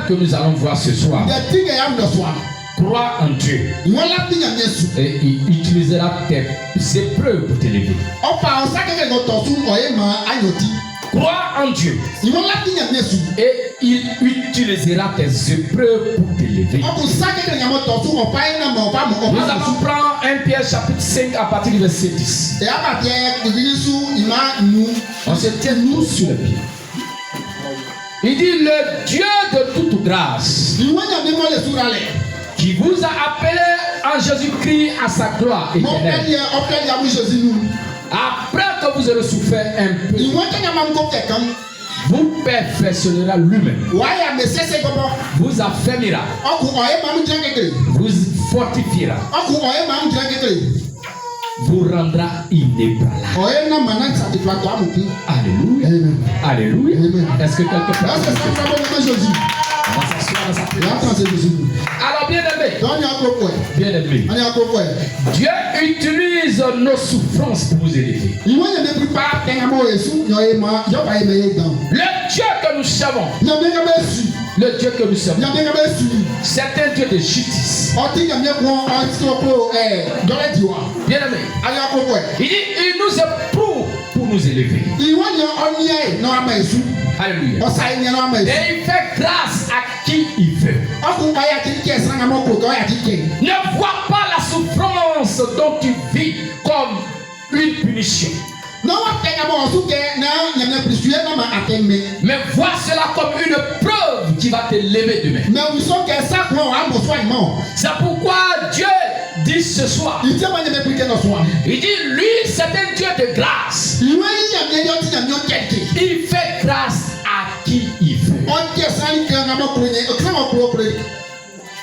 choses que nous allons voir ce soir. Crois en Dieu. Et il utilisera tes épreuves pour t'élever. Crois en Dieu. Et il utilisera tes épreuves pour t'élever. Nous allons prendre 1 Pierre chapitre 5 à partir du verset 10. On se tient nous sur le pied. Il dit le Dieu de toute grâce qui vous a appelé en Jésus-Christ à sa gloire éternelle. Après que vous aurez souffert un peu, vous perfectionnera lui-même, vous affermira, vous fortifiera, vous rendra inébranlable. Alléluia. Alléluia. Est-ce que quelque part on va s'asseoir dans sa présence. Alors bien aimé, Dieu utilise nos souffrances pour vous élever. Le Dieu que nous servons, c'est un Dieu de justice. Bien aimé, il dit il nous éprouve pour nous élever. Alléluia. Et il fait grâce à qui il veut. Ne vois pas la souffrance dont tu vis comme une punition. Mais vois cela comme une preuve qui va t'élever demain. C'est pourquoi Dieu dit ce soir, il dit lui c'est un Dieu de grâce. Il fait grâce à qui il veut.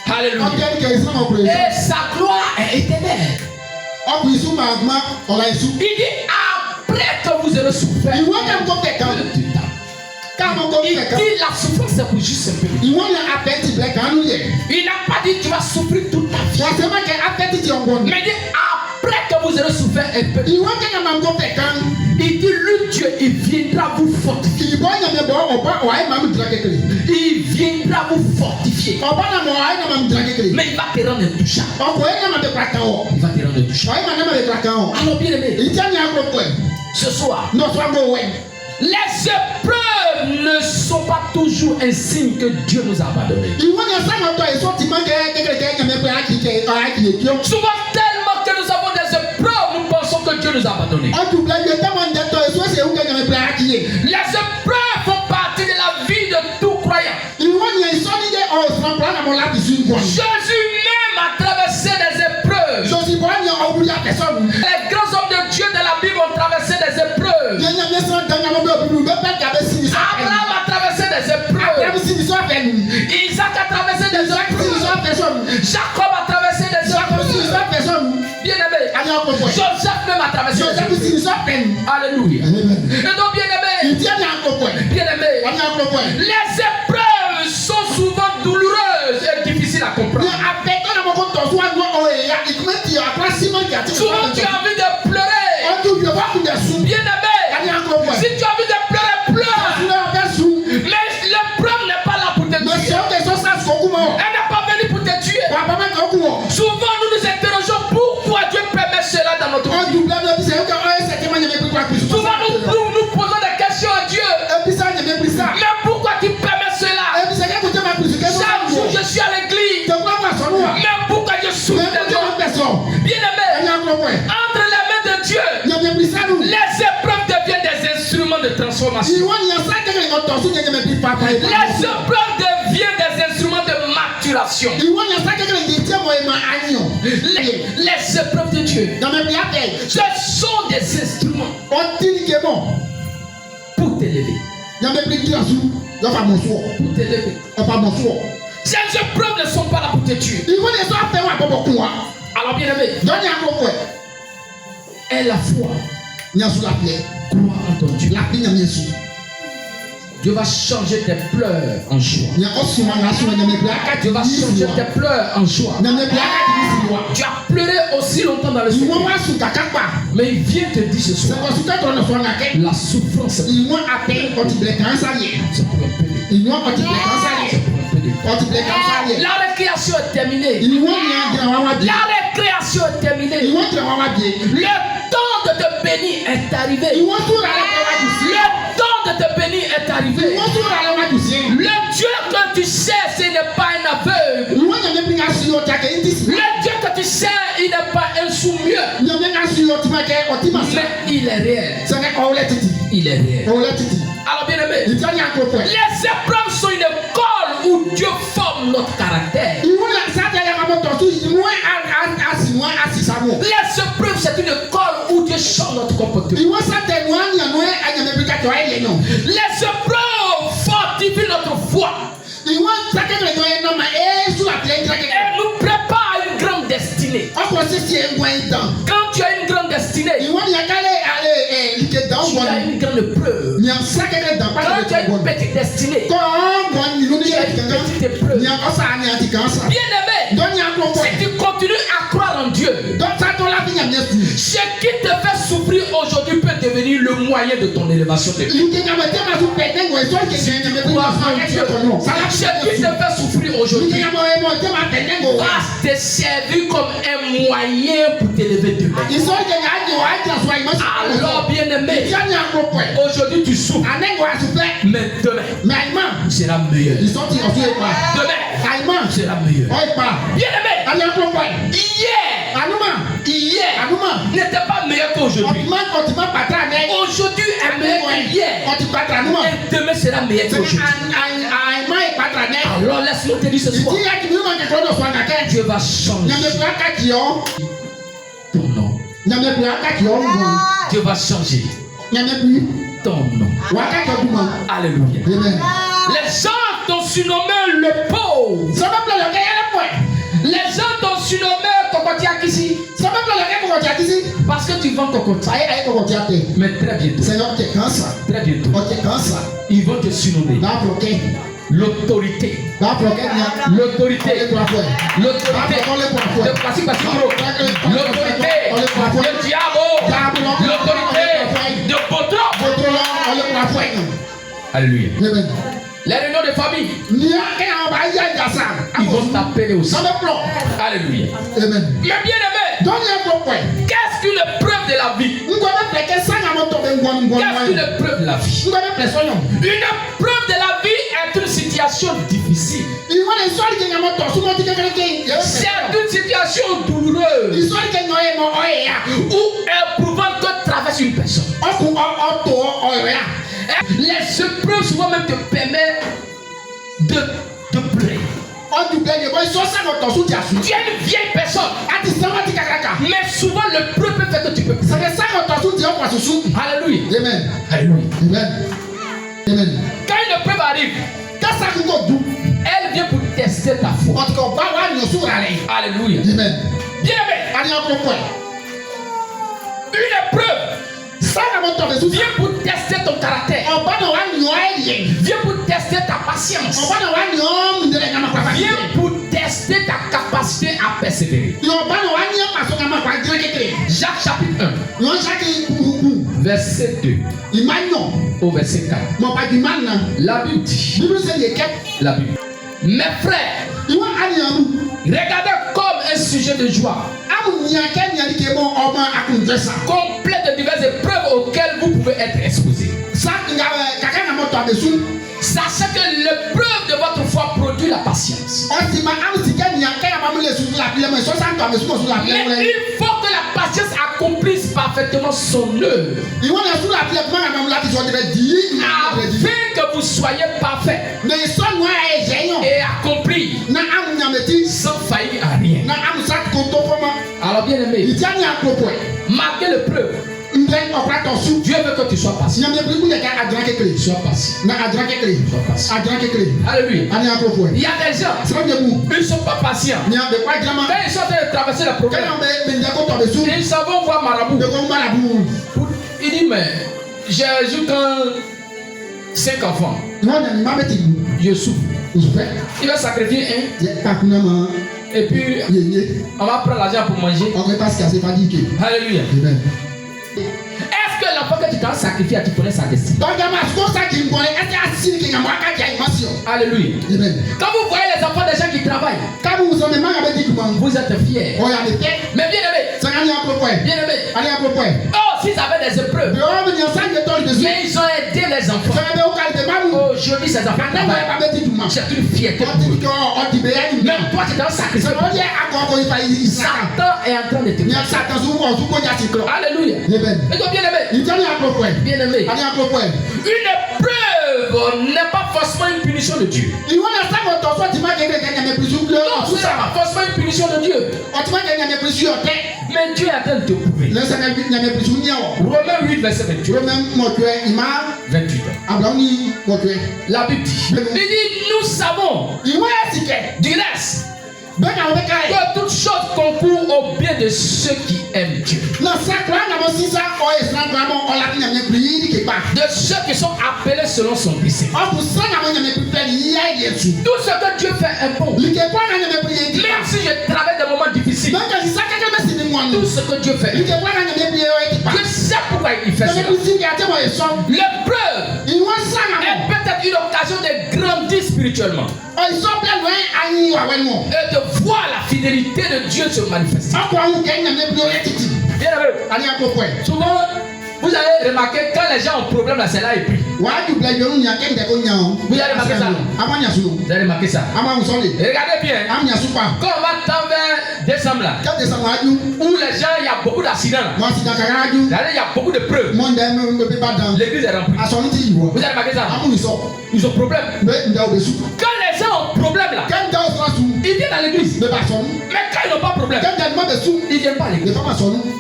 Alléluia. Et sa gloire est éternelle. Il dit après que vous aurez souffert, il dit la souffrance c'est pour juste un peu. Il n'a pas dit tu vas souffrir toute ta vie. Mais il dit après que vous aurez souffert un peu, il dit le Dieu il viendra vous fortifier. Il viendra vous fortifier. Mais il va te rendre intouchable. Il va te rendre intouchable. Alors bien aimé, ce soir, les épreuves ne sont pas toujours un signe que Dieu nous a abandonnés. Souvent tellement que nous avons des épreuves, nous pensons que Dieu nous a abandonnés. Les épreuves font partie de la vie de tout croyant. Jésus même a traversé des épreuves. Les grands hommes de Dieu de la Bible ont traversé des épreuves. Abraham a traversé des épreuves. Isaac a traversé des épreuves. Jacob a traversé des épreuves. Bien aimé, Joseph même a traversé des épreuves. Alléluia. Et donc bien aimé, les épreuves sont souvent douloureuses et difficiles à comprendre. Souvent tu as envie de pleurer. Bien aimé, si tu as envie de pleurer, pleure. Mais l'épreuve n'est pas là pour te tuer. Elle n'est pas venue pour te tuer. Souvent nous nous interrogeons pourquoi Dieu permet cela dans notre vie. Souvent nous posons des questions à Dieu. Mais pourquoi tu permets cela? Chaque jour je suis à l'église. Mais pourquoi je souffre des gens? Bien aimé, entre les mains de Dieu, les épreuves deviennent des instruments de transformation. Les épreuves deviennent des instruments de maturation. Les épreuves de Dieu, ce sont des instruments pour t'élever. Pour t'élever. Ces épreuves ne sont pas là pour te tuer. Alors bien aimé, et la foi, crois en ton Dieu. Dieu va changer tes pleurs en joie. Dieu va changer tes pleurs en joie. Tu as pleuré aussi longtemps dans le Seigneur. Mais il vient te dire ce soir, la souffrance, c'est pour un peu de La récréation est terminée. La récréation est terminée. Le temps de te bénir est arrivé. Le temps de te bénir est arrivé. Le Dieu que tu sais, ce n'est pas un aveugle. Le Dieu que tu sais, il n'est pas un sous-mieux. Mais il est réel. Il est réel. Alors bien aimé, les épreuves sont une école où Dieu forme notre caractère. Les épreuves, c'est une école où Dieu change notre comportement. Les épreuves fortifient notre foi. Et nous prépare une grande destinée. Quand tu as une grande destinée, tu as une grande preuve. Quand tu as une petite destinée, tu as une petite épreuve. Bien aimé, si tu continues à croire en Dieu, ce qui te fait souffrir aujourd'hui peut devenir le moyen de ton élévation de vie. Ce qui te fait souffrir aujourd'hui va te servir comme un moyen pour t'élever demain. Alors bien aimé, aujourd'hui tu souffres, mais demain sera meilleur. Demain sera meilleur. Bien aimé, hier n'était pas meilleur qu'aujourd'hui. Aujourd'hui est meilleur qu'hier. Et demain sera meilleur qu'aujourd'hui. Alors laisse-moi te dire ce soir, Dieu va changer ton nom. Dieu va changer ton nom. Alléluia. Les gens t'ont surnommé le pauvre. Les gens t'ont surnommé Kokotiakisi. Parce que tu vends Kokoti. Mais très bientôt, ils vont te surnommer l'autorité. L'autorité. L'autorité. L'autorité de Diabo. L'autorité de Potro. Alléluia. Les réunions de famille, ils vont t'appeler aussi. Alléluia. Mais bien aimé, qu'est-ce qu'une preuve de la vie? Qu'est-ce qu'une preuve de la vie? Une preuve de la vie est une situation difficile. C'est une situation douloureuse ou éprouvante que traverse une personne. Les épreuves souvent même te permettent de pleurer. Tu es une vieille personne, mais souvent le preuve peut faire que tu peux pleurer. Alléluia. Amen. Alléluia. Amen. Quand une preuve arrive, elle vient pour tester ta foi. Alléluia. Amen. Bien aimé. Une épreuve viens pour tester ton caractère. Viens pour tester ta patience. Viens pour tester ta capacité à persévérer. Jacques chapitre 1, verset 2 au verset 4. La Bible dit, la Bible, mes frères, regardez comme un sujet de joie, complet de diverses épreuves auxquelles vous pouvez être exposés. Sachez que l'épreuve de votre foi produit la patience. Mais il faut que la patience accomplisse parfaitement son œuvre, afin que vous soyez parfaits et accomplis sans faillir à rien. Alors bien aimé, malgré l'épreuve, Dieu veut que tu sois patient. Sois patient. Alléluia. Il y a des gens, ils ne sont pas patients. Quand ils sont en train de traverser la problème, ils s'en vont voir Marabout. Il dit, mais j'ai juste 5 enfants. Je souffre. Il va sacrifier un. Et puis, on va prendre l'argent pour manger. Alléluia. Est-ce que l'enfant que tu t'as sacrifié, tu connais sa destinée? Alléluia. Quand vous voyez les travail, vous êtes fiers. Mais bien aimé, oh, s'ils avaient des épreuves, mais ils ont aidé les enfants. Aujourd'hui, ces enfants travaillent. C'est une fierté pour eux. Même toi, tu es un sacrifice. Satan est en train de te faire. Alléluia. Bien aimé, une épreuve n'est pas forcément une punition de Dieu. Non, ce n'est pas forcément une punition de Dieu. Mais Dieu est en train de te prouver. Romains 8, verset 28. 28. La Bible dit, il dit, nous savons du reste que toutes choses concourent au bien de ceux qui aiment Dieu. De ceux qui sont appelés selon son dessein. Tout ce que Dieu fait est bon. Même si je traverse des moments difficiles, tout ce que Dieu fait, Dieu sait pourquoi il fait cela. L'épreuve est peut-être une occasion de grandir spirituellement. Et de voir la fidélité de Dieu se manifester. Souvent, vous avez remarqué quand les gens ont problème là, c'est là et puis. Vous avez remarqué ça? Vous avez remarqué ça? Regardez bien. Quand on va tendre vers décembre là, où les gens, il y a beaucoup d'accidents là. Il y a beaucoup de preuves. L'église est remplie. Vous avez remarqué ça? Ils ont problème. Quand les gens ont problème là, ils viennent à l'église. Mais quand ils n'ont pas de problème, ils ne viennent pas à l'église.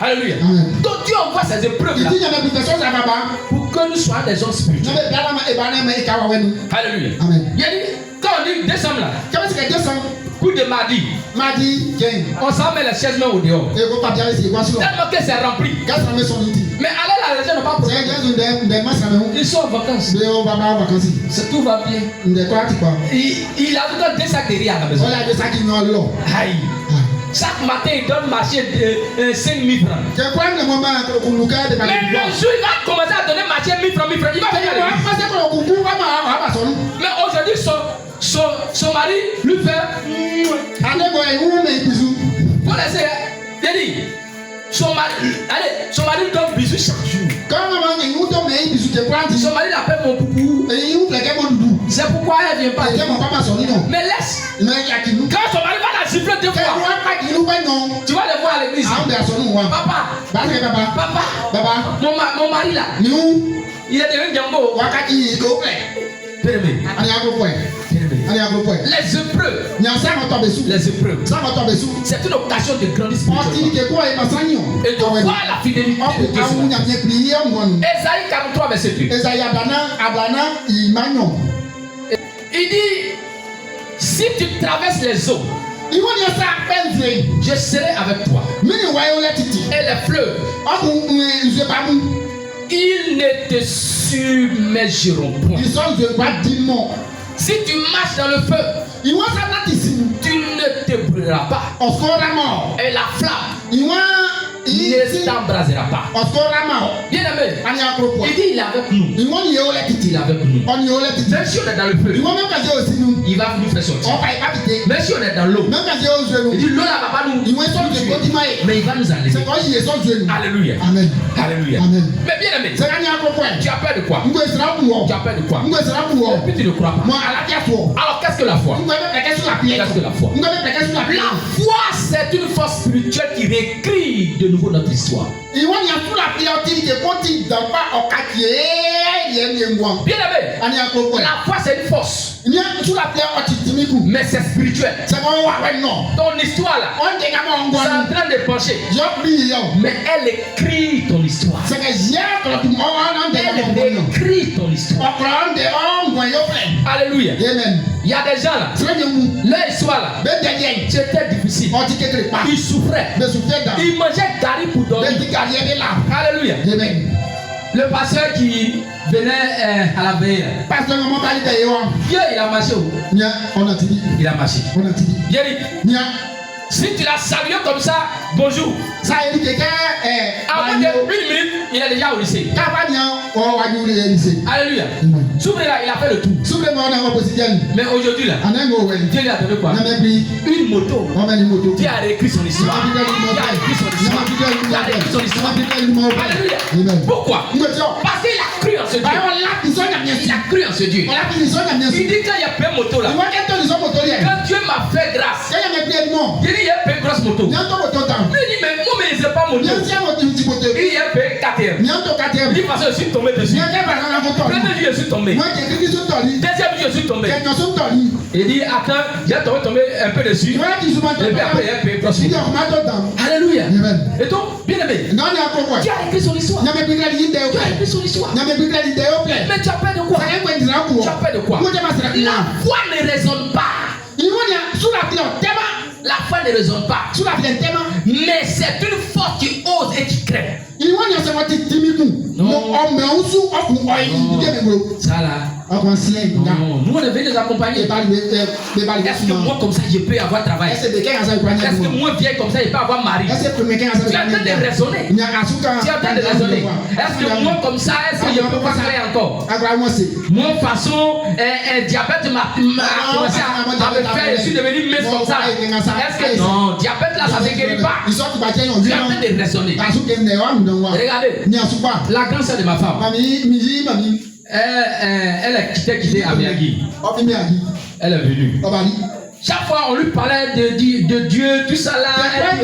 Alléluia. Donc Dieu envoie ces épreuves là pour que nous soyons des hommes spirituels. Alléluia. Quand on dit décembre là, coup de mardi, on s'en met les chaises même au dehors. Tellement que c'est rempli. Mais allez là, les gens n'ont pas de problème. Ils sont en vacances. Tout va bien. Il a tout deux sacs de riz à la maison. Aïe. Chaque matin, il donne marché 5 000 francs. Mais le jour, il va commencer à donner marché 1 000 francs, 1 000 francs. Il va venir. Mais aujourd'hui, son mari lui fait. Vous laissez. Il dit. Son mari lui donne bisous chaque jour. Son mari l'appelle mon boubou. C'est pourquoi elle ne vient pas. Mais laisse. Quand son mari va la siffler 2 fois, tu vas le voir à l'église. Papa, mon mari là, il est devenu Django. Les épreuves, c'est une occasion de grandir spirituellement et de voir la fidélité de Dieu. Ésaïe 43, verset 2. Il dit, si tu traverses les eaux, je serai avec toi. Et les fleuves, ils ne te submergeront point. Si tu marches dans le feu, tu ne te brûleras pas. Et la flamme ne t'embrasera pas. Bien aimé, il dit il est avec nous. Il est avec nous. Même si on est dans le feu, il va nous faire sortir. Même si on est dans l'eau, il dit l'eau là va pas nous tuer, mais il va nous enlever. Alléluia. Amen. Alléluia. Mais bien aimé, tu as peur de quoi? Tu as peur de quoi? Et puis tu ne crois pas. Alors qu'est-ce que la foi? Qu'est-ce que la foi? La foi, c'est une force spirituelle qui réécrit de nouveau notre histoire. Bien aimé, la foi c'est une force. Mais c'est spirituel. Ton histoire là, c'est en train de pencher. Mais elle écrit ton histoire. Elle écrit ton histoire. Alléluia. Il y a des gens là, leur histoire là, c'était difficile. Ils souffraient. Ils mangeaient gari pour dormir. Alléluia. Le pasteur qui venait à la veille, Dieu il a marché. Il a marché. Si tu l'as salué comme ça, bonjour. Avant de 1 minute, il est déjà au lycée. Alléluia. S'ouvre là, il a fait le tout. Mais aujourd'hui là, Dieu lui a donné quoi? Une moto. Dieu a réécrit son histoire. Alléluia. Pourquoi? Parce qu'il a cru en ce Dieu. Il a cru en ce Dieu. Il dit quand il y a plein de motos là. Quand Dieu m'a fait grâce. Il dit il y a plein de grosses motos. Il dit mais moi mais je sais pas moto. Il y a plein de 4e. Il dit parce que je suis tombé dessus. Premier jour je suis tombé. Deuxième jour je suis tombé. Il dit attends, j'ai tombé un peu dessus. Et puis après il y a un peu grosse moto. Alléluia. Et donc, bien aimé, Dieu a écrit son histoire. Dieu a écrit son histoire. Mais tu as peur de quoi? Tu as peur de quoi? La foi ne raisonne pas. La foi ne raisonne pas. Mais c'est une force qui ose et qui crée. Non. Ça là. Non. Nous on est venus les accompagner. Est-ce que moi comme ça je peux avoir travail? Est-ce que moi vieux comme ça je peux avoir mari? Tu es en train de raisonner. Est-ce que moi comme ça, est-ce que je peux pas travailler encore? Moi façon diabète m'a commencé à me faire. Je suis devenu mince comme ça. Est-ce que non, diabète là ça ne guérit pas? Tu es en train de raisonner. Regardez, la grande sœur de ma femme. Elle a quitté Amiagi. Elle est venue. Chaque fois on lui parlait de Dieu, tout ça là. Chaque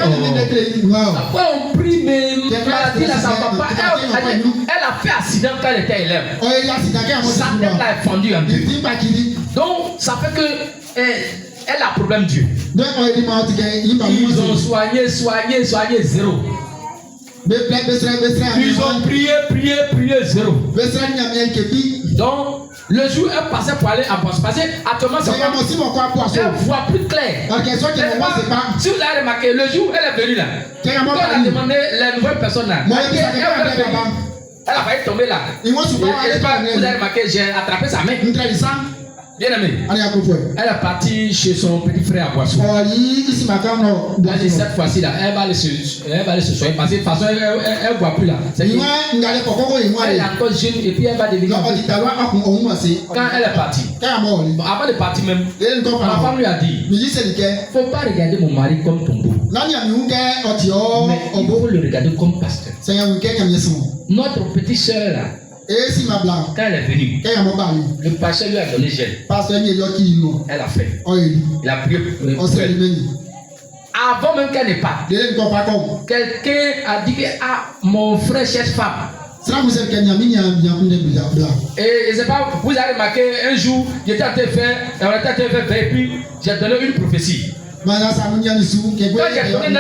fois on prie, mais maladie là ça va pas. Elle a fait accident quand elle était élève. Sa tête là est fendue un peu. Donc ça fait que elle a problème Dieu. Ils ont soigné zéro. Ils ont prié zéro. Donc le jour elle passait pour aller à Poisson. Parce que actuellement elle voit plus clair. Si vous avez remarqué, le jour où elle est venue là, quand elle a demandé les nouvelles personnes là, elle a failli tomber là. Vous avez remarqué, j'ai attrapé sa main. Bien aimé, elle est partie chez son petit frère à Boisson. Cette fois-ci là, elle va aller se soigner parce que de toute façon elle ne voit plus là. Elle est encore jeune et puis elle va devenir. Quand elle est partie, avant de partir même, ma femme lui a dit, il ne faut pas regarder mon mari comme ton beau, mais il faut le regarder comme pasteur. Notre petite soeur là, quand elle est venue, le pasteur lui a donné gel. Elle a fait. Il a prié pour elle. Avant même qu'elle ne parte, quelqu'un a dit que mon frère cherche femme. Et je ne sais pas, vous avez remarqué, un jour, j'étais en train de faire, et puis j'ai donné une prophétie. Quand j'ai donné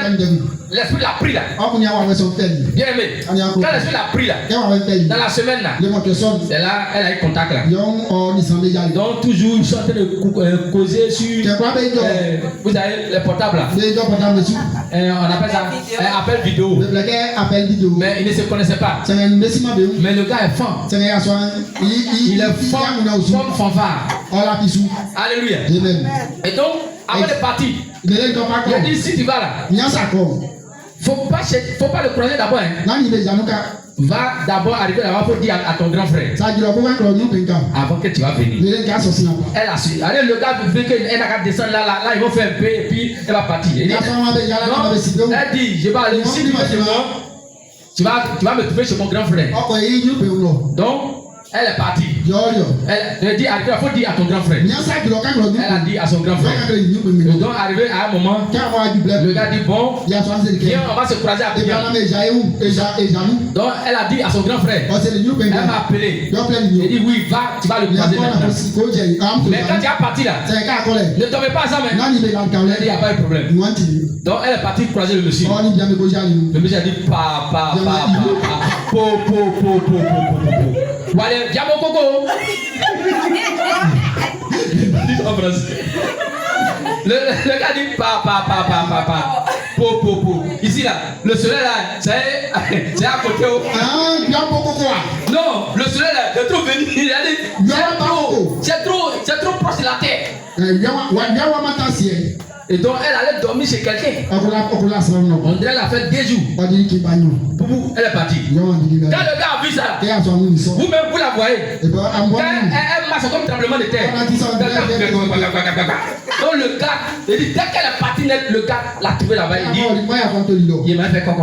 l'esprit l'a pris là. Bien aimé. Quand l'esprit l'a pris là, dans la semaine là, c'est là, elle a eu contact là. Donc toujours ils sont en train de causer sur vous savez les portables là. On appelle ça appel vidéo. Mais ils ne se connaissaient pas. Mais le gars est fort. Il est fort comme fanfare. Alléluia. Et donc avant de partir, il a dit si tu vas là, faut pas le croiser d'abord. Va d'abord arriver là-bas pour dire à ton grand frère avant que tu vas venir. Elle a su. Allez, le gars veut qu'elle a qu'à descendre là, ils vont faire un peu et puis elle va partir. Elle dit je vais aller, si tu vas chez moi, tu vas me trouver chez mon grand frère. Donc elle est partie. Elle dit, il faut dire à ton grand frère. Elle a dit à son grand frère. Donc arrivé à un moment, le gars dit bon, viens, on va se croiser à Pédia. Donc elle a dit à son grand frère. Elle m'a appelé. Elle dit oui, va, tu vas le croiser maintenant. Mais quand tu es parti là, ne tombez pas ensemble. Elle dit, il n'y a pas de problème. Donc elle est partie croiser le monsieur. Le monsieur a dit papa. Allez, viens mon coco. Le gars dit papa. Ici là, le soleil là, c'est à côté. Non, le soleil là, c'est trop venu. Il a dit, c'est trop proche de la terre. Et donc elle allait dormir chez quelqu'un. On dirait la fête des jours. Boubou, elle est partie. Quand le gars a vu ça, vous-même vous la voyez. Quand elle marche comme tremblement de terre. Donc le gars, il dit, dès qu'elle est partie net, le gars l'a trouvé là-bas. Il dit, il m'a fait quoi.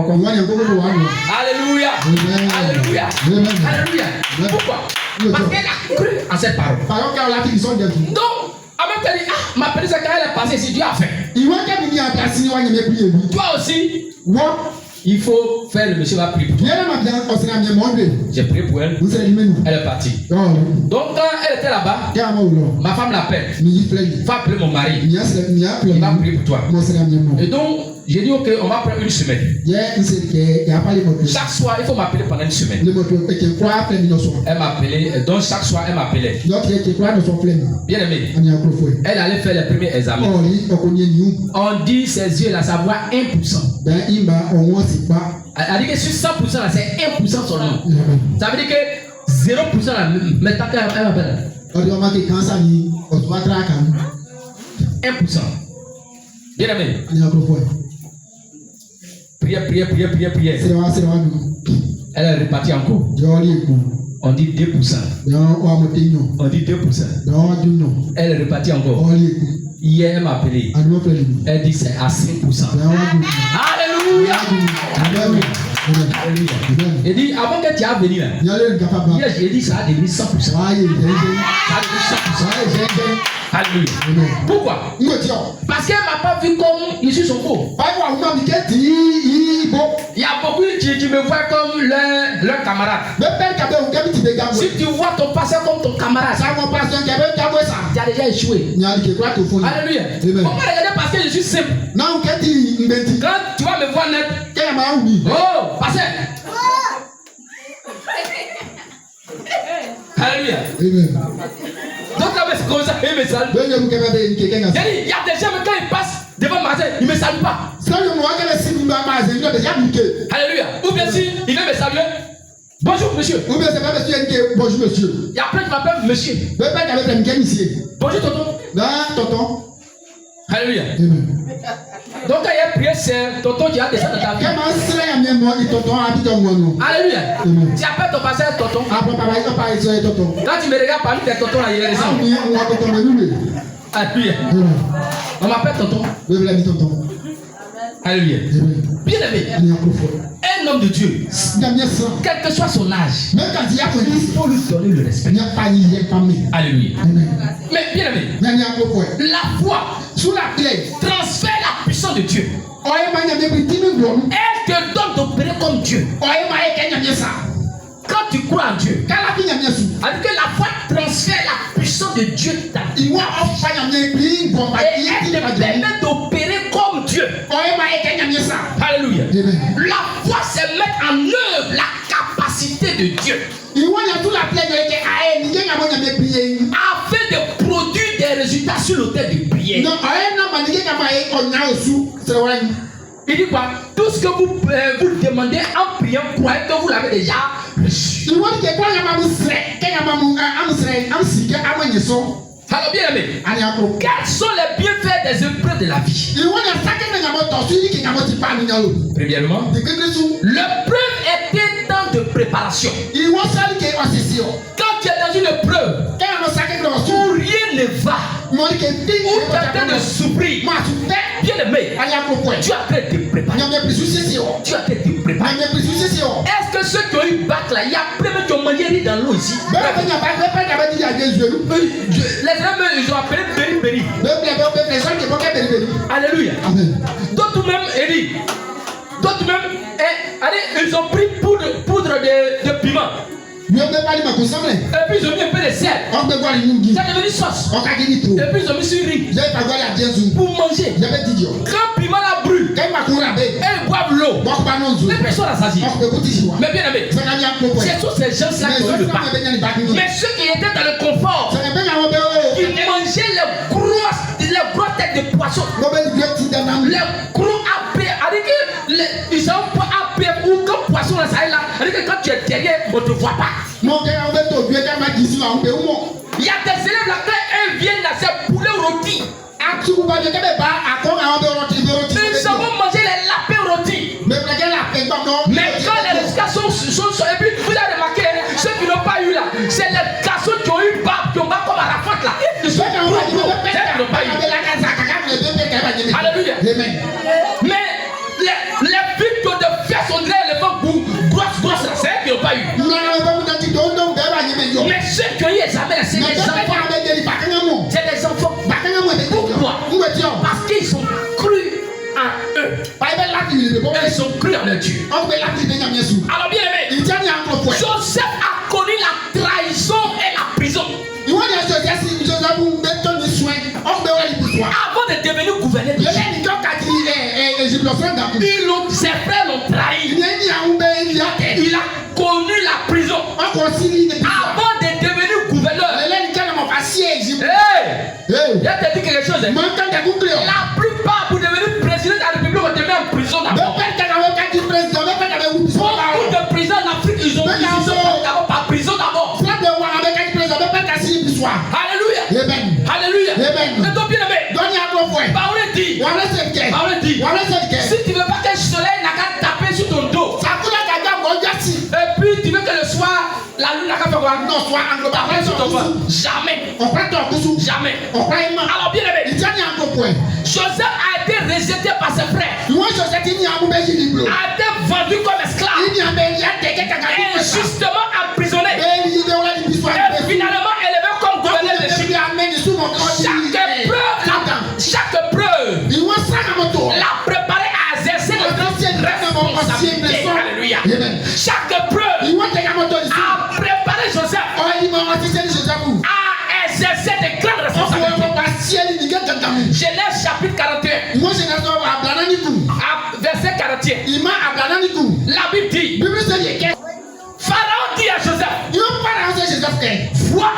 Alléluia. Alléluia. Alléluia. Pourquoi? Parce qu'elle a cru en cette parole. Donc, en même temps, ma péninsule, quand elle est passée, c'est Dieu a fait. Toi aussi, il faut faire le monsieur va prier pour toi. J'ai prié pour elle. Elle est partie. Donc, quand elle était là-bas, ma femme l'appelle. Va appeler mon mari. Il va prier pour toi. Et donc, j'ai dit, ok, on va prendre une semaine. Chaque soir, il faut m'appeler pendant une semaine. Elle m'appelait, donc chaque soir, elle m'appelait. Bien aimé, elle allait faire les premiers examens. On dit ses yeux là, ça voit 1%. Elle dit que sur 100% là, c'est 1% seulement. Ça veut dire que 0% là, mais tant qu'elle m'appelle. 1%. Bien aimé. Prière. Elle est repartie encore. On dit 2%. On dit 2%. Elle est repartie encore. Hier, elle m'a appelé. Elle dit c'est à 5%. Alléluia. Elle dit avant que tu aies venu là. Hier, j'ai dit ça a devenu 100%. Ça a devenu 100%. Alléluia. Pourquoi? Parce qu'elle ne m'a pas vu comme je suis son beau. Il y a beaucoup qui me voient comme leur camarade. Si tu vois ton passé comme ton camarade, tu as déjà échoué. Alléluia. Pourquoi regarder parce que je suis simple? Quand tu vas me voir net, oh, passez. Alléluia. Donc là, c'est comme ça, il me salue. Il y a des gens, quand ils passent devant le magasin, ils ne me saluent pas. Alléluia. Ou bien si il veut me saluer, bonjour monsieur. Bonjour monsieur. Et après, tu m'appelles monsieur. Bonjour tonton. Alléluia. Donc quand il y a prié, c'est tonton qui a déjà dans ta vie. Alléluia. Tu appelles ton pasteur tonton. Quand tu me regardes parmi tes tontons là, il est récent. Alléluia. On m'appelle tonton. Alléluia. Bien aimé. Un homme de Dieu, quel que soit son âge, il faut lui donner le respect. Alléluia. Mais bien aimé, la foi sous la clé transfère la puissance de Dieu. Elle te donne d'opérer comme Dieu. Quand tu crois en Dieu, alors que la foi transfère la puissance de Dieu et elle te permet d'opérer comme Dieu. Alléluia. La foi, c'est mettre en œuvre la capacité de Dieu afin de produire des résultats sur l'autel de prière. Il dit quoi? Tout ce que vous demandez en priant, croyez que vous l'avez déjà reçu. Alors bien aimé, quels sont les bienfaits des épreuves de la vie? Premièrement, l'épreuve est un temps de préparation. Quand tu es dans une épreuve où rien ne va, où tu es en train de souffrir, bien aimé, tu as fait te préparer. Tu as fait te préparer. Est-ce que ceux qui ont eu bac là, il y a plein de qui ont mangé dans l'eau ici? Les hommes, ils ont appelé Béri. Alléluia. D'autres même, ils ont pris poudre de piment. Et puis ils ont mis un peu de sel. Ça est devenu sauce. Et puis ils ont mis sur riz pour manger. Quand le piment la brûle, et ils boivent l'eau, les personnes rassasiées. Mais bien aimé, c'est tous ces gens-là qui ont eu le bac. Mais ceux qui étaient dans le confort, qui mangeaient les grosses têtes de poisson, les gros appels, ils ont pas appelé ou comme poisson là, ça est là. Quand tu es derrière, on ne te voit pas. Il y a des élèves là, quand ils viennent là, c'est poulet rôti. Et Nous avons mangé les lapins rôtis. Mais quand les résultats sont et puis vous avez remarqué, ceux qui n'ont pas eu là, c'est les garçons qui ont eu barbe, qui ont barbe comme à la faute là. Alléluia. Mais les victimes de fesses, on dirait les femmes grosses, c'est eux qui n'ont pas eu. Mais ceux qui ont eu examen, c'est des enfants. C'est des enfants. Pourquoi? Parce qu'ils ont cru en eux. Ils ont cru en leur Dieu. Alors bien aimé, Joseph a connu la trahison et la prison. Avant de devenir gouverneur d'Égypte, ses frères l'ont trahi. Il a connu la prison. Avant de devenir gouverneur. Je te dis quelque chose. La plupart pour devenir président de la République ont été en prison d'abord. Beaucoup de prisons en Afrique, ils ont d'abord par prison d'abord. Alléluia. Alléluia. Et donc bien aimé, parole dit, si tu veux pas que le soleil n'a qu'à taper sur ton dos, et puis tu veux que le soir, la lune n'a qu'à faire quoi? Non, soit taper sur ton dos. Jamais. Jamais. Alors bien aimé, Joseph a été rejeté par ses frères. A été vendu comme esclave. Et justement emprisonné. Et finalement élevé comme gouverneur d'Égypte. Chaque preuve l'a préparé à exercer de responsabilités. Alléluia. Chaque preuve a préparé Joseph à exercer de grandes responsabilités. Genèse chapitre 41. Verset 41. La Bible dit, Pharaon dit à Joseph, vois,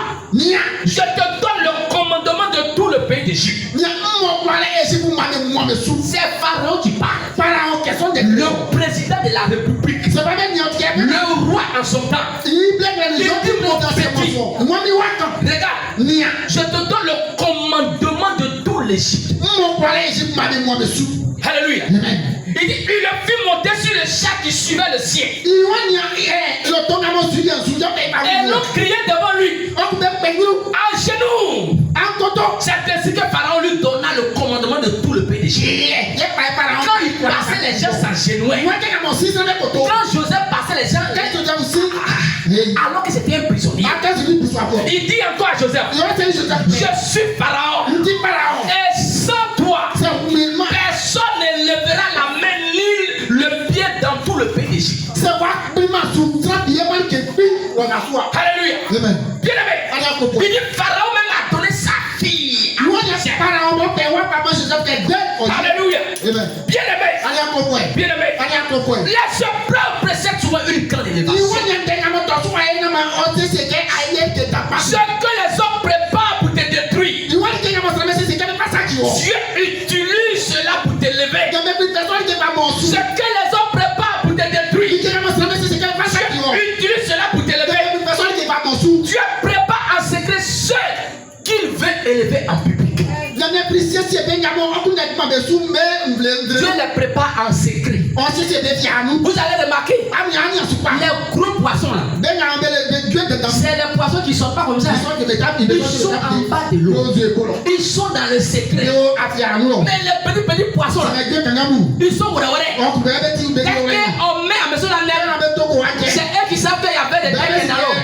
je te donne le commandement de tout le pays d'Égypte. C'est Pharaon qui parle. Le président de la République. Le roi en son temps. Il dit mon petit. Regarde, je te donne le commandement de tout l'Égypte. Alléluia. Il dit, il le fit monter sur le chat qui suivait le sien. Et l'on criait devant lui, à genoux. C'est ainsi que Pharaon lui donna le commandement de tout le pays d'Égypte. Quand il passait, les gens s'agenouaient. Quand Joseph passait, les gens, alors que c'était un prisonnier, il dit encore à Joseph, je suis Pharaon. Et sans toi, personne ne lèvera la main ni le pied dans tout le pays d'Égypte. Alléluia. Bien aimé, il dit Pharaon même a donné sa fille. Alléluia. Bien aimé, laisse preuve précède souvent une grande élévation. Ce que les hommes préparent pour te détruire, Dieu utilise cela pour t'élever. Ce que les hommes préparent pour te détruire, Dieu utilise cela pour t'élever. Dieu prépare en secret ceux qu'il veut élever en public. Dieu les prépare en secret. Vous allez remarquer, les gros poissons là, c'est les poissons qui ne sont pas comme ça. Ils sont en bas de l'eau. Ils sont dans le secret. Mais les petits poissons là, ils sont dès qu'on met à maison la neige, c'est eux qui savent qu'il y avait des têtes dans l'eau.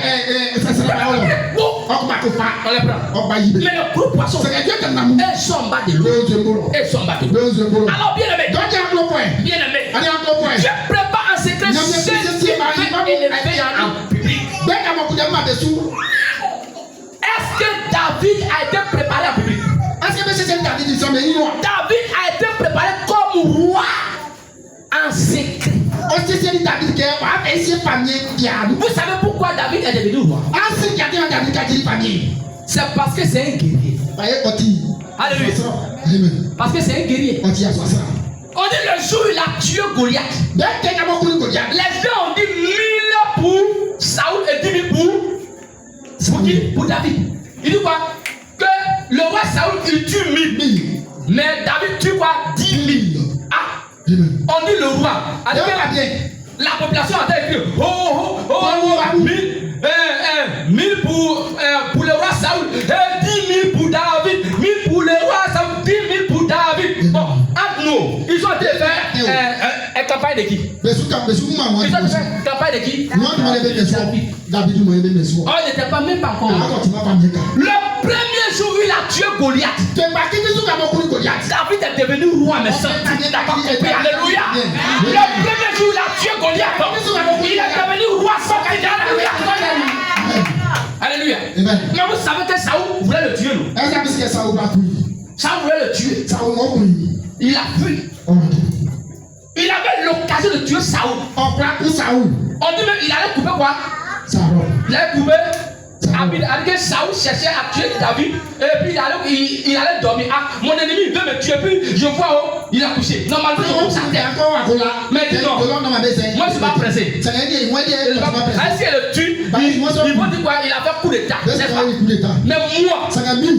On les prend. Mais les gros poissons, ils sont en bas de l'eau. Alors bien aimé, Dieu prépare en secret ceux qui veulent élever en public. Est-ce que David a été préparé en public? David a été préparé comme roi en secret. Vous savez pourquoi David est devenu roi? C'est parce que c'est un guerrier. Alléluia. Parce que c'est un guerrier. On dit le jour où il a tué Goliath, les gens ont dit 1000 pour Saoul et 10 000 pour David. Il dit quoi? Que le roi Saoul il tue 1000. Mais David tue quoi? 10 000. Ah, on dit le roi. La population a écrit 1000 pour le roi Saoul, 10 000 pour David, 1000 pour le roi Saoul, 10 000 pour David. Bon, entre nous, ils ont été faire une campagne de qui? Ils ont fait une campagne de qui? David. Oh, il n'était pas même pas encore. Le premier jour, il a tué Goliath. David est devenu roi, mais sans alléluia. Le premier jour, il a tué Goliath. Il est devenu roi sans alléluia. Alléluia. Mais vous savez que Saoul voulait le tuer, non? Saoul voulait le tuer. Il a fui. Il avait l'occasion de tuer Saoul. On dit même il allait couper quoi? Il allait couper. Saoul cherchait à tuer David et puis il allait dormir. Ah, mon ennemi veut me tuer, puis je vois il a couché. Normalement, il couche à terre. Mais dis non, moi je suis pas pressé. Si elle le tue, il va dire quoi? Il a fait coup d'état. Mais moi,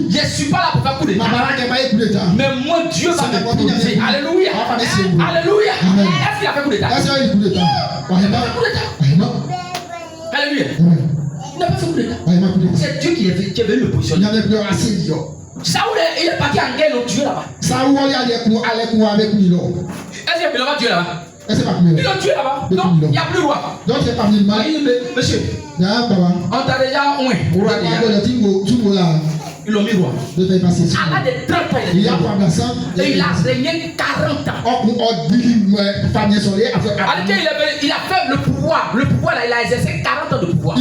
je ne suis pas là pour faire coup d'état. Mais moi, Dieu va me protéger. Alléluia. Alléluia. Est-ce qu'il a fait coup d'état? Alléluia. Il n'a pas fait coup d'état. C'est Dieu qui est venu le positionner. Saoul, il est parti en guerre, l'ont tué là-bas. Est-ce qu'il va tuer là-bas? Ils l'ont tué là-bas. Non, il n'y a plus roi. Monsieur, on t'a déjà ils l'ont mis roi. Allah de 30 ans, et il a régné 40 ans. Il a fait le pouvoir. Le pouvoir là, il a exercé 40 ans de pouvoir.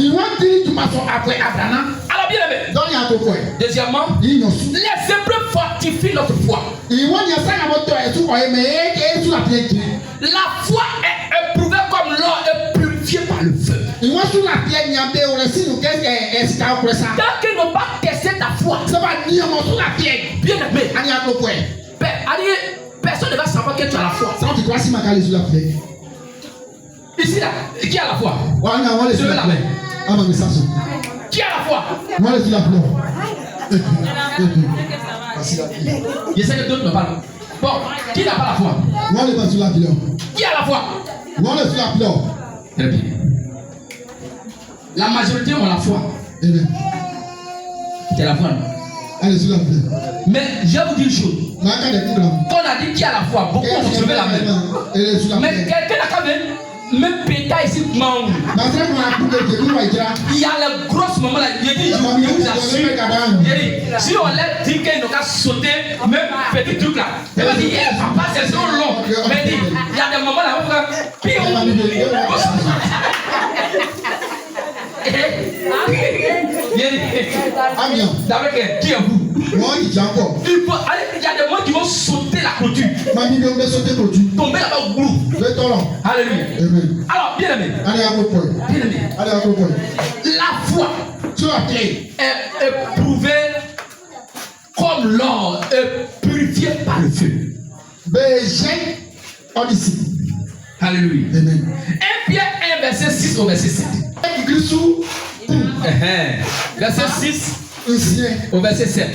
Alors bien aimé. Deuxièmement, les épreuves fortifient notre foi. La foi est éprouvée comme l'or et purifiée par le feu. Tant qu'ils n'ont pas testé ta foi, bien aimé, personne ne va savoir que tu as la foi. Ici là, qui a la foi? Je veux la main. Qui a la foi? Je sais que d'autres ne parlent pas. Bon, qui n'a pas la foi? Qui a la foi? Très bien. La majorité ont la foi. C'est la foi, non? Mais je vais vous dire une chose. Quand on a dit qui a la foi, beaucoup ont levé la main. Mais quelqu'un n'a qu'à même péta ici, il y a le gros moment là. Il dit, je vous assure. Si on l'a dit qu'il n'a qu'à sauter, même petit truc là. Il va dire, papa, c'est trop long. Mais il y a des moments là où on va Avec qui est vous? Il y a des moments qui vont sauter la clôture. Tomber là-bas au bout. Alléluia. Alors, bien aimé. La foi est éprouvée comme l'or et purifiée par le feu. Alléluia. Et Pierre 1, verset 6 au verset 7. Verset 6 au verset 7.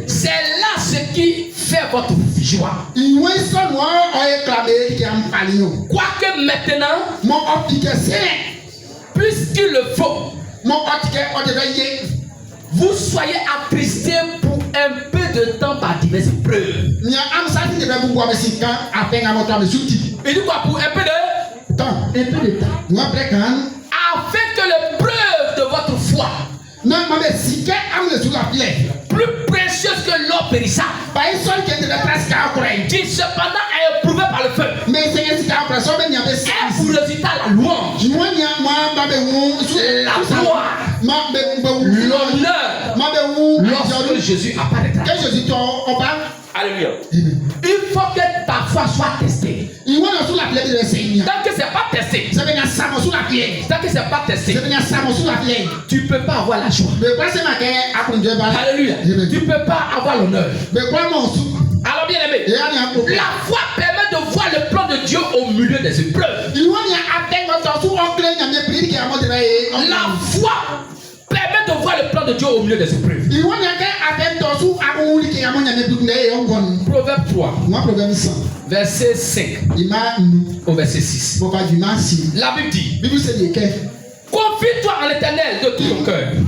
C'est là ce qui fait votre joie. Quoique maintenant, puisqu'il le faut, vous soyez attristés pour un peu de temps par diverses épreuves. Il dit quoi? Pour un peu de temps. Un peu de temps. Afin que l'épreuve de votre foi, plus précieuse que l'or périssable, qui cependant est éprouvée par le feu, est pour résultat la louange, la gloire, l'honneur, lorsque Jésus apparaîtra. Alléluia. Il faut que ta foi soit testée. Tant que c'est pas testé, tant que c'est pas testé, tu peux pas avoir la joie. Alléluia. Tu peux pas avoir l'honneur. Alors bien aimé, la foi permet de voir le plan de Dieu au milieu des épreuves. La foi permet de voir le plan de Dieu au milieu des épreuves. Proverbe 3. Verset 5 au verset 6. La Bible dit: confie-toi en l'Éternel de tout ton cœur et ne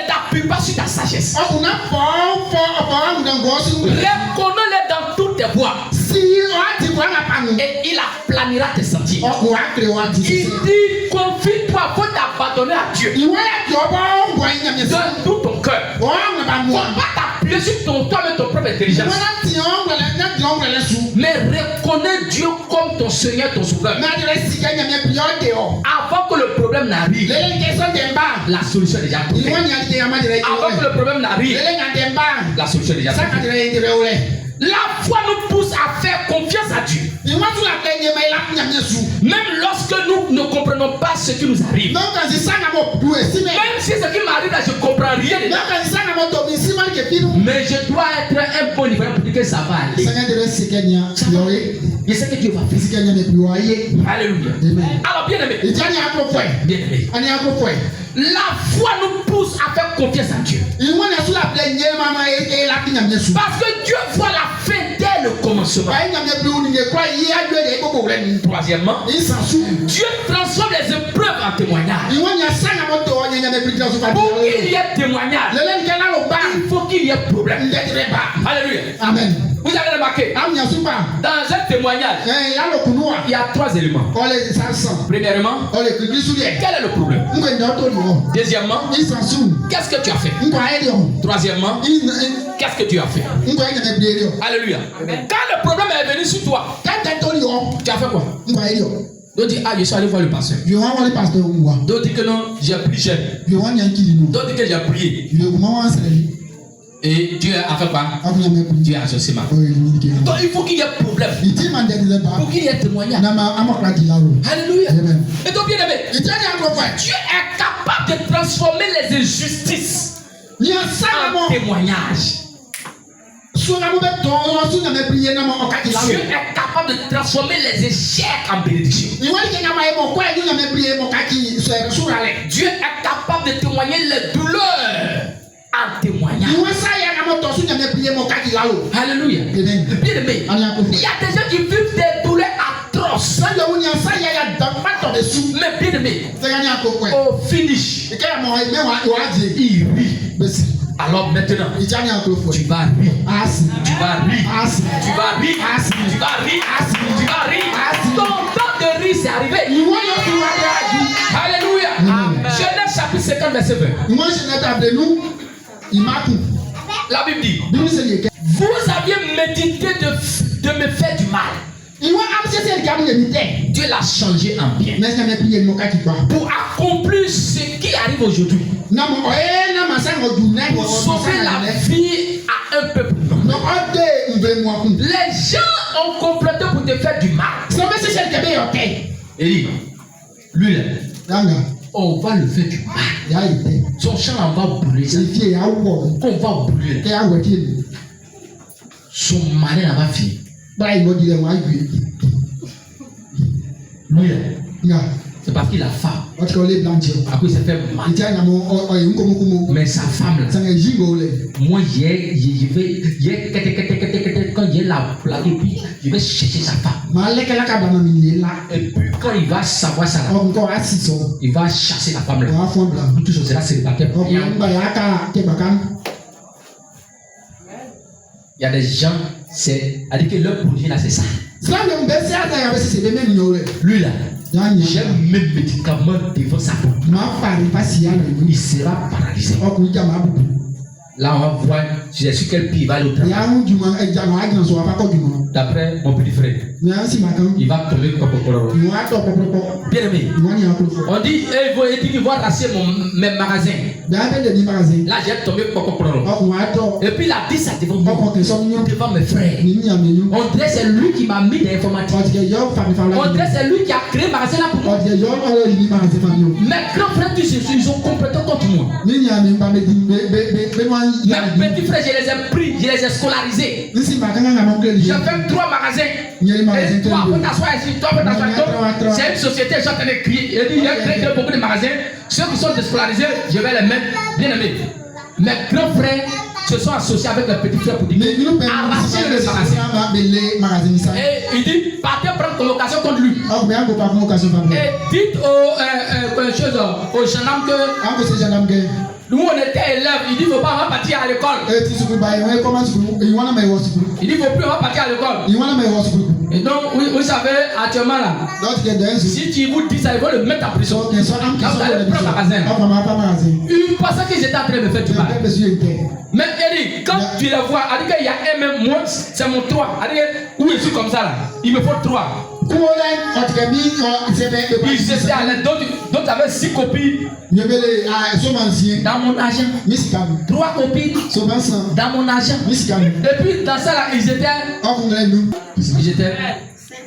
t'appuie pas sur ta sagesse. Reconnais-le dans toutes tes voies et il aplanira tes sentiers. Il dit: confie-toi, faut t'abandonner à Dieu de tout ton cœur. Faut pas t'appuyer sur toi-même, ton propre intelligence, mais reconnais Dieu comme ton Seigneur, ton Sauveur. Avant que le problème n'arrive, la solution est déjà trouvée. Avant que le problème n'arrive, la solution est déjà trouvée. La foi nous pousse à faire confiance à Dieu. Même lorsque nous ne comprenons pas ce qui nous arrive. Même si ce qui m'arrive là, je ne comprends rien. Mais je dois être un bon niveau pour dire que ça va aller. Je sais que Dieu va faire. Alléluia. Alors bien aimé, la foi nous pousse à faire confiance à Dieu. Parce que Dieu voit la fin dès le commencement. Troisièmement, Dieu transforme les épreuves en témoignages. Pour qu'il y ait témoignage, il faut qu'il y ait problème. Alléluia. Amen. Vous avez remarqué, dans un témoignage, il y a 3 éléments. Premièrement, quel est le problème? Deuxièmement, qu'est-ce que tu as fait? Troisièmement, qu'est-ce que tu as fait? Alléluia. Quand le problème est venu sur toi, tu as fait quoi? D'autres disent: ah, je suis allé voir le pasteur. D'autres disent que non, j'ai prié. D'autres disent que j'ai prié. Et Dieu a fait quoi? Dieu a associé ma. Donc il faut qu'il y ait problème pour qu'il y ait témoignage. Alléluia. Et donc bien aimé, Dieu est capable de transformer les injustices en témoignage. Dieu est capable de transformer les échecs en bénédiction. Dieu est capable de témoigner les douleurs en témoignage. Alléluia. Bien aimé, il y a des gens qui vivent des douleurs atroces. Mais bien aimé, au finish, il rit. Alors maintenant, tu vas rire. Tu vas rire. Tu vas rire. Tu vas rire. Tu vas rire. Tu vas rire. Ton temps de rire, c'est arrivé. Alléluia. Genèse chapitre 50 verset 20. La Bible dit: vous aviez médité de me faire du mal. Dieu l'a changé en bien pour accomplir ce qui arrive aujourd'hui, pour sauver la vie à un peuple. Les gens ont comploté pour te faire du mal. Et lui là, on va le faire du mal. Son champ on va brûler. On va brûler. Son mari n'a pas fini. Lui là, c'est parce qu'il a faim. Après il s'est fait mal. Mais sa femme là, moi quand il est là, je vais chercher sa femme. Et puis quand il va savoir ça là, il va chasser la femme là. Tout ce sera célibataire. Il y a des gens, c'est-à-dire que leur projet là, c'est ça. Lui là, j'ai mes médicaments devant sa porte. Il sera paralysé. Là, on va voir sur quel pied il va aller au travail. D'après mon petit frère, il va tomber comme bien aimé. On dit, il va raser mes magasins. Là, j'ai tombé et puis il a dit ça devant mes frères. On dirait c'est lui qui m'a mis des informations. On dirait c'est lui qui a créé le magasin là pour moi. Mes grands frères, ils ont complètement contre moi. Mes petits frères, je les ai pris, je les les ai scolarisés. J'ai fait 3 magasins. Et toi, faut t'asseoir ici, toi, faut t'asseoir. C'est une société, je suis en train de crier. Il y a très beaucoup de magasins. Ceux qui sont déscolarisés, je vais les mettre. Bien aimé. Mes grands frères se sont associés avec les petits frères pour dire arracher le magasin. Et il dit partez prendre convocation contre lui. Et dites aux gendarmes que nous on était élèves, il dit faut pas partir à l'école. Il dit faut plus on va partir à l'école. Et donc vous savez actuellement là, si tu vous dis ça, ils vont le mettre en prison. Là vous allez prendre magasin. Il pensait qu'ils étaient en train de me faire du mal. Mais Eric, quand tu les vois, il dit qu'il y a un même moi, c'est mon 3. Il dit où je suis comme ça là, il me faut 3. Ils étaient à l'aide, d'autres avaient 6 copies. Dans mon argent. 3 copies. Dans mon argent. Et puis dans ça là, ils étaient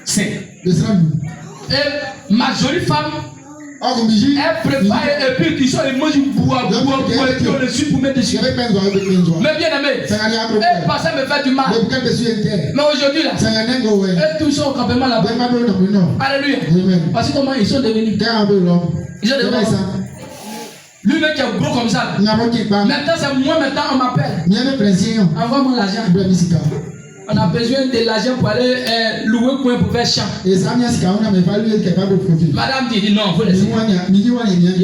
5. Et ma jolie femme, elle prépare et puis qui sont les mots du bois, et puis on le suit pour mettre dessus. Mais bien aimé, elle passait à me faire du mal. Mais aujourd'hui là, elles tous sont au campement là-bas. Alléluia. Parce que comment ils sont devenus. Ils sont devenus ça. Lui-même qui est gros comme ça. Maintenant c'est moi, maintenant on m'appelle. Envoie-moi l'argent. On a besoin de l'argent pour aller louer coin pour faire champ. Madame dit non, il faut laisser. Il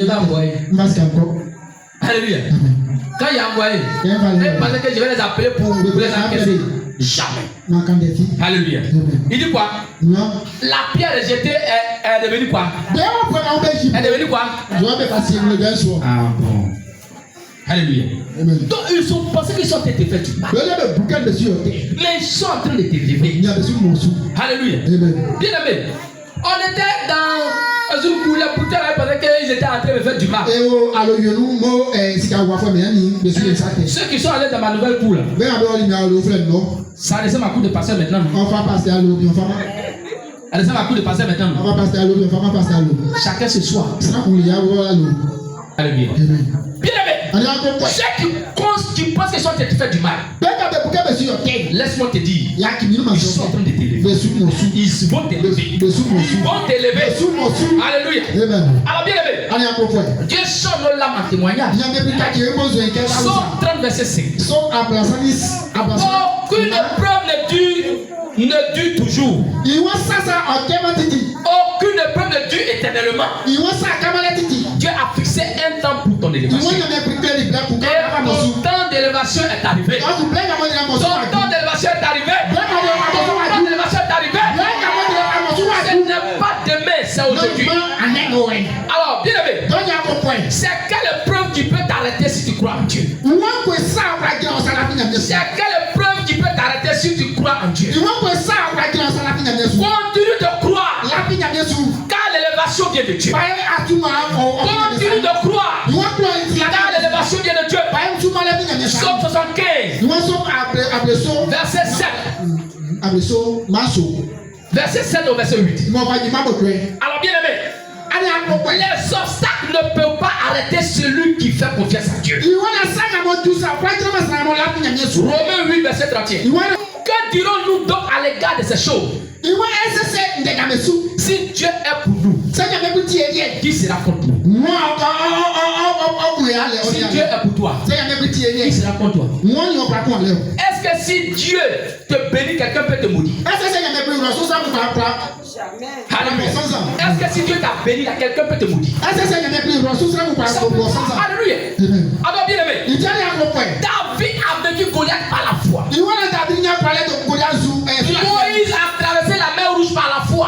va envoyer. Alléluia. Quand il a envoyé, elle pensait que je vais les appeler pour les encaisser. Jamais. Alléluia. Il dit quoi? La pierre rejetée est devenue quoi? Elle est devenue quoi? Ah bon. Alléluia. Donc ils ont pensé qu'ils sont en train de faire du mal. Mais ils sont en train de te lever. Alléluia. Bien aimé. On était dans une coulée pour te parce qu'ils étaient en train de faire du mal. Ceux qui sont allés dans ma nouvelle cour. Ça a laissé ma cour de passer maintenant. Elle laissé ma cour de passer maintenant. Chacun ce soir. Alléluia. Bien aimé. Ceux qui pensent qu'ils sont en train de faire du mal, laisse-moi te dire, ils sont en train de t'élever. Ils vont t'élever. Ils vont t'élever. Alléluia. Alors bien aimé, Dieu change nos lames en témoignage. Somme 30 verset 5. Aucune épreuve ne dure toujours. Aucune épreuve ne dure éternellement. Dieu a fixé un temps pour ton élévation. Et ton temps d'élévation est arrivé. Ton temps d'élévation est arrivé. Ton temps d'élévation est arrivé. Ce n'est pas demain, c'est aujourd'hui. Alors, bien aimé, c'est quelle épreuve qui peut t'arrêter si tu crois en Dieu? C'est quelle épreuve qui peut t'arrêter si tu crois en Dieu? Continue de croire. Car l'élévation vient de Dieu. Continue de croire. Car l'élévation vient de Dieu. Psaume 75. Verset 7. Verset 7 au verset 8. Alors bien aimé, les obstacles ne peuvent pas arrêter celui qui fait confiance à Dieu. Romains 8 verset 31. Que dirons-nous donc à l'égard de ces choses? Si Dieu est pour nous, qui sera contre nous? Si Dieu est pour toi, qui sera contre toi? Est-ce que si Dieu te bénit, quelqu'un peut te maudire? Est-ce que si Dieu t'a béni, quelqu'un peut te maudire? Alléluia. Alors bien aimé, David a vécu Goliath par la foi. Moïse a traversé la mer rouge par la foi.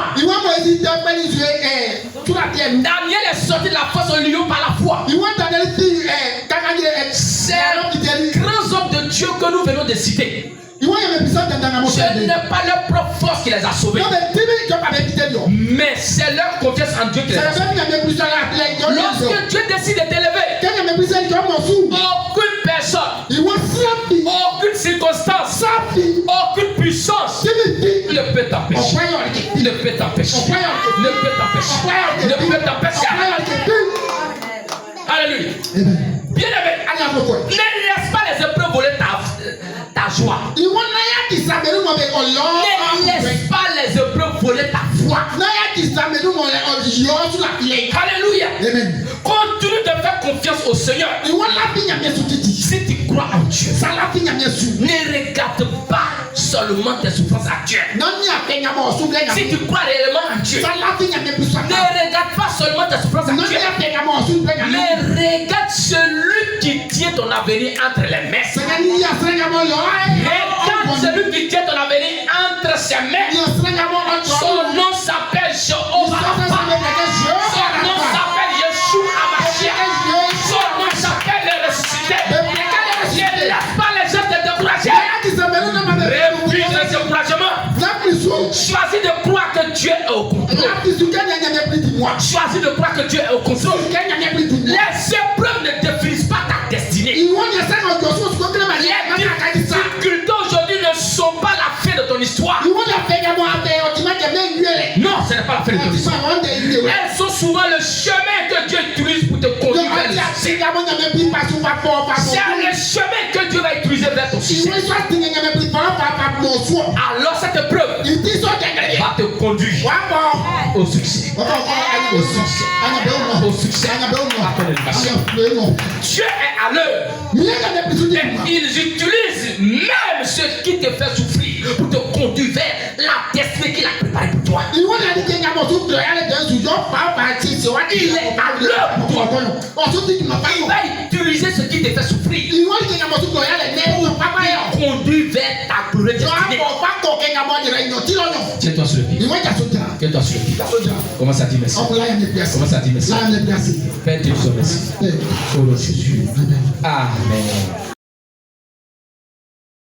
Daniel est sorti de la fosse au lion par la foi. C'est les grands hommes de Dieu que nous venons de citer. Ce n'est pas leur propre force qui les a sauvés, mais c'est leur confiance en Dieu qui les a sauvés. Lorsque Dieu décide de t'élever, aucune personne, aucune circonstance, aucune puissance ne peut t'empêcher. Ne peut t'empêcher. Ne peut t'empêcher. Ne peut t'empêcher. Alléluia. Bien aimé, ne laisse pas les épreuves voler ta joie. Ne laisse pas les épreuves voler ta foi. Alléluia. Amen. Continue de faire confiance au Seigneur. Si tu crois en Dieu, ne regarde pas seulement tes souffrances actuelles. Si tu crois réellement en Dieu, ne regarde pas seulement tes souffrances actuelles, mais regarde celui qui tient ton avenir entre les mains. Regarde celui qui tient ton avenir entre ses mains. Son nom s'appelle Jéhovah. Son nom s'appelle Yeshua Hamashiach. Son nom s'appelle le ressuscité. Ne laisse pas les gens te décourager. Refuse le découragement. Choisis de croire que Dieu est au contrôle. Choisis de croire que Dieu est au contrôle. Les épreuves ne définissent pas ta destinée. Les difficultés aujourd'hui ne sont pas la fin de ton histoire. Non, ce n'est pas la fin de ton histoire. Elles sont souvent le chemin que Dieu utilise pour te conduire vers le succès. C'est le chemin que Dieu va utiliser vers ton succès. Alors cette épreuve va te conduire au succès. Au succès. Au succès. Dieu est à l'heure. Ils utilisent même ce qui te fait souffrir pour te conduire vers la destinée qu'il a préparée pour toi. Il est à l'heure pour toi. Il va utiliser ce qui te fait souffrir pour conduire vers ta glorieuse destinée. Tiens-toi sur le pied. Tiens-toi sur le pied. Commence à dire merci. Commence à dire merci. Père, tu nous remercies. Au nom de Jésus. Amen.